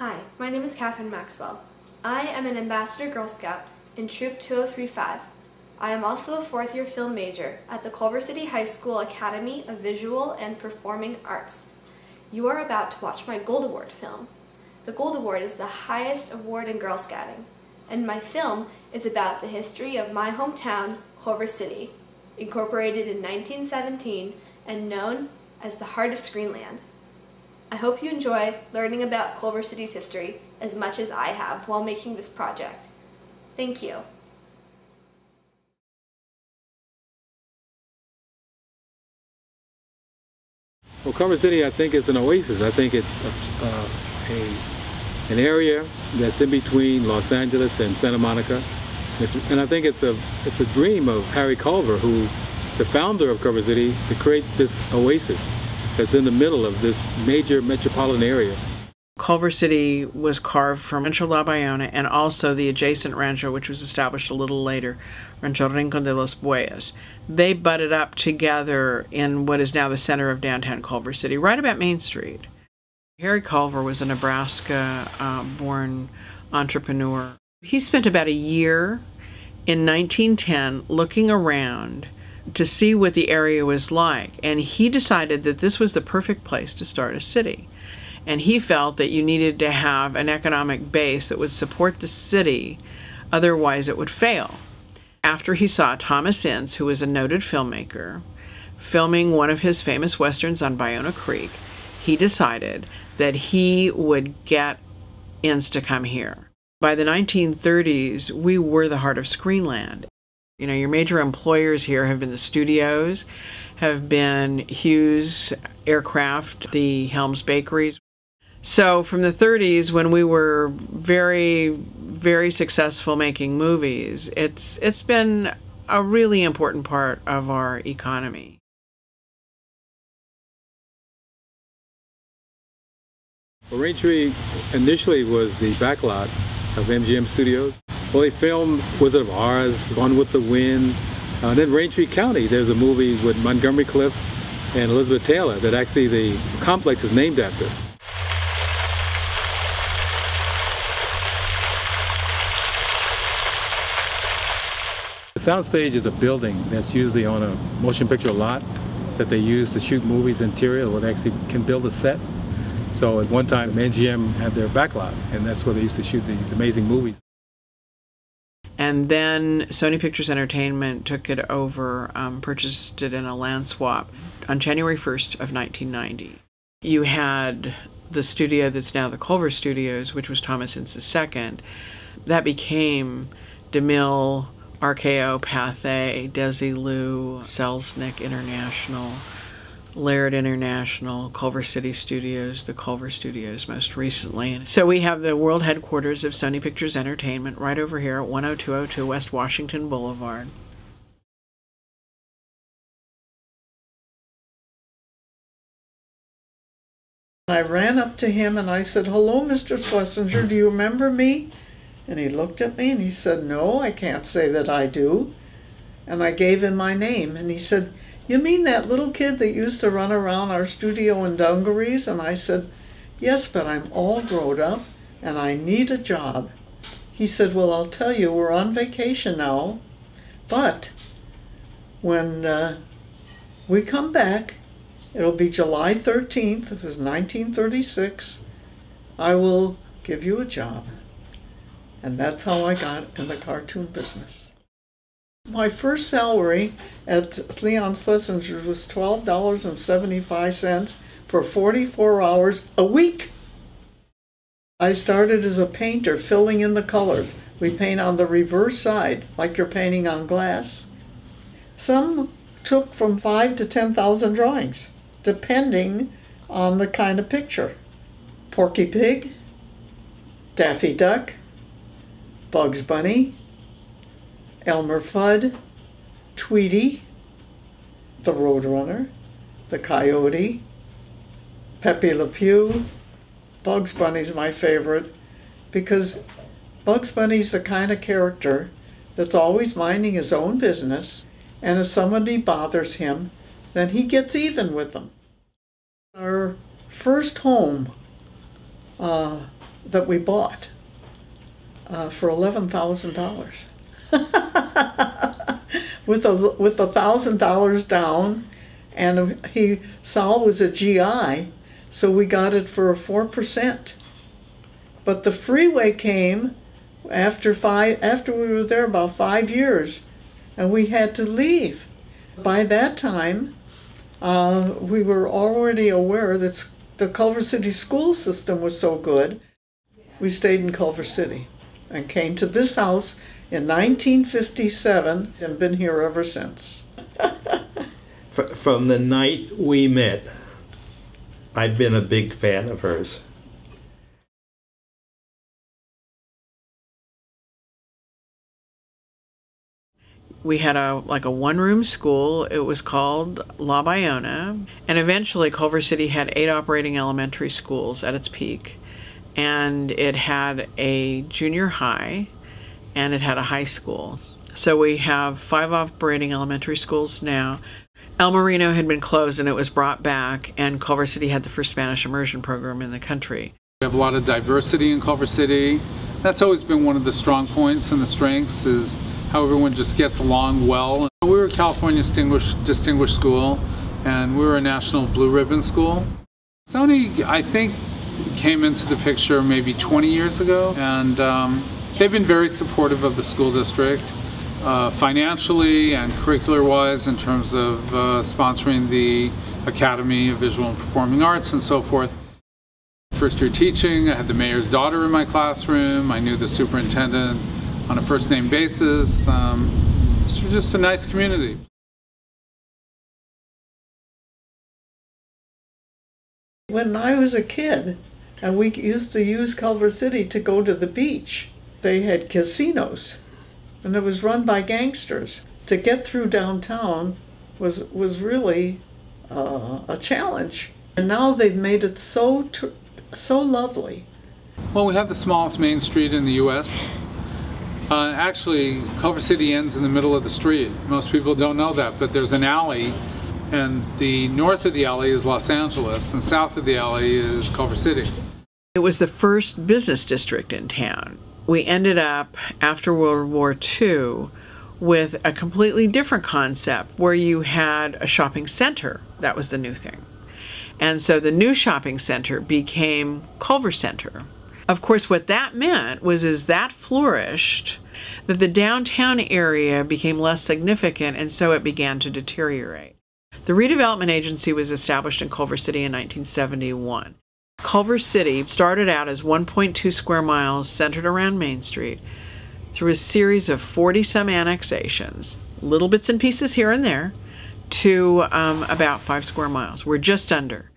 Hi, my name is Katherine Maxwell. I am an Ambassador Girl Scout in Troop 2035. I am also a fourth-year film major at the Culver City High School Academy of Visual and Performing Arts. You are about to watch my Gold Award film. The Gold Award is the highest award in Girl Scouting, and my film is about the history of my hometown, Culver City, incorporated in 1917 and known as the heart of Screenland. I hope you enjoy learning about Culver City's history as much as I have while making this project. Thank you. Well, Culver City, I think, is an oasis. I think it's an area that's in between Los Angeles and Santa Monica. And I think it's a dream of Harry Culver, who, the founder of Culver City, to create this oasis that's in the middle of this major metropolitan area. Culver City was carved from Rancho La Bayona and also the adjacent rancho, which was established a little later, Rancho Rincon de los Bueyes. They butted up together in what is now the center of downtown Culver City, right about Main Street. Harry Culver was a Nebraska-born entrepreneur. He spent about a year in 1910 looking around to see what the area was like, and he decided that this was the perfect place to start a city. And he felt that you needed to have an economic base that would support the city, otherwise it would fail. After he saw Thomas Ince, who was a noted filmmaker, filming one of his famous westerns on Bayona Creek, he decided that he would get Ince to come here. By the 1930s, we were the heart of Screenland. You know, your major employers here have been the studios, have been Hughes Aircraft, the Helms Bakeries. So from the 30s, when we were very, very successful making movies, it's been a really important part of our economy. Well, Raintree initially was the backlot of MGM Studios. Well, they filmed Wizard of Oz, Gone with the Wind. Then Raintree County, there's a movie with Montgomery Clift and Elizabeth Taylor that actually the complex is named after. The soundstage is a building that's usually on a motion picture lot that they use to shoot movies interior, where they actually can build a set. So at one time, MGM had their backlot, and that's where they used to shoot the amazing movies. And then Sony Pictures Entertainment took it over, purchased it in a land swap on January 1st of 1990. You had the studio that's now the Culver Studios, which was Thomas Ince's second. That became DeMille, RKO, Pathé, Desilu, Selznick International, Laird International, Culver City Studios, the Culver Studios most recently. So we have the world headquarters of Sony Pictures Entertainment right over here at 10202 West Washington Boulevard. I ran up to him and I said, "Hello, Mr. Schlessinger, do you remember me?" And he looked at me and he said, "No, I can't say that I do." And I gave him my name and he said, "You mean that little kid that used to run around our studio in dungarees?" And I said, "Yes, but I'm all grown up and I need a job." He said, "Well, I'll tell you, we're on vacation now, but when we come back, it'll be July 13th, it was 1936, I will give you a job." And that's how I got in the cartoon business. My first salary at Leon Schlesinger's was $12.75 for 44 hours a week. I started as a painter, filling in the colors. We paint on the reverse side, like you're painting on glass. Some took from 5,000 to 10,000 drawings, depending on the kind of picture. Porky Pig, Daffy Duck, Bugs Bunny, Elmer Fudd, Tweety, the Roadrunner, the Coyote, Pepe Le Pew. Bugs Bunny's my favorite because Bugs Bunny's the kind of character that's always minding his own business, and if somebody bothers him, then he gets even with them. Our first home that we bought for $11,000 with $1,000 down, and Saul was a GI, so we got it for 4%. But the freeway came after we were there about 5 years, and we had to leave. By that time, we were already aware that the Culver City school system was so good. We stayed in Culver City and came to this house in 1957 and been here ever since. From the night we met, I've been a big fan of hers. We had a one-room school. It was called La Bayona, and eventually Culver City had 8 operating elementary schools at its peak, and it had a junior high, and it had a high school. So we have 5 operating elementary schools now. El Marino had been closed and it was brought back, and Culver City had the first Spanish immersion program in the country. We have a lot of diversity in Culver City. That's always been one of the strong points and the strengths, is how everyone just gets along well. We were a California distinguished school, and we were a national blue ribbon school. Sony, I think, came into the picture maybe 20 years ago, and they've been very supportive of the school district, financially and curricular-wise, in terms of sponsoring the Academy of Visual and Performing Arts and so forth. First year teaching, I had the mayor's daughter in my classroom. I knew the superintendent on a first name basis. It's just a nice community. When I was a kid, and we used to use Culver City to go to the beach, they had casinos, and it was run by gangsters. To get through downtown was really a challenge. And now they've made it so lovely. Well, we have the smallest main street in the U.S. Actually, Culver City ends in the middle of the street. Most people don't know that, but there's an alley, and the north of the alley is Los Angeles, and south of the alley is Culver City. It was the first business district in town. We ended up, after World War II, with a completely different concept where you had a shopping center. That was the new thing. And so the new shopping center became Culver Center. Of course, what that meant was as that flourished, that the downtown area became less significant, and so it began to deteriorate. The redevelopment agency was established in Culver City in 1971. Culver City started out as 1.2 square miles centered around Main Street through a series of 40-some annexations, little bits and pieces here and there, to about 5 square miles. We're just under.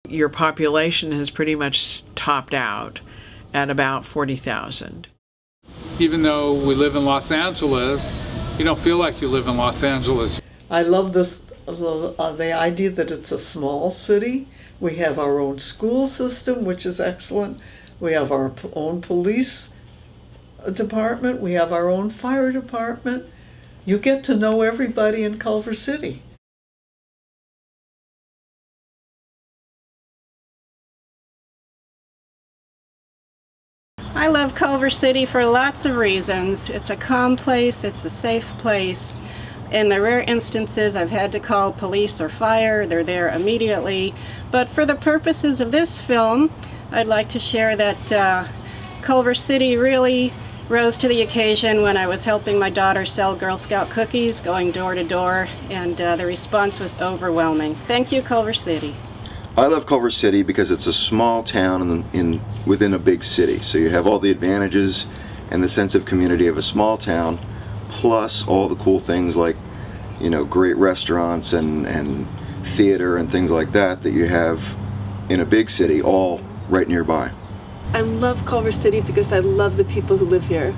Your population has pretty much topped out at about 40,000. Even though we live in Los Angeles, you don't feel like you live in Los Angeles. I love the idea that it's a small city. We have our own school system, which is excellent. We have our own police department. We have our own fire department. You get to know everybody in Culver City. I love Culver City for lots of reasons. It's a calm place, it's a safe place. In the rare instances I've had to call police or fire, they're there immediately. But for the purposes of this film, I'd like to share that Culver City really rose to the occasion when I was helping my daughter sell Girl Scout cookies, going door to door, and the response was overwhelming. Thank you, Culver City. I love Culver City because it's a small town within a big city. So you have all the advantages and the sense of community of a small town, plus all the cool things like, you know, great restaurants and theater and things like that you have in a big city, all right nearby. I love Culver City because I love the people who live here.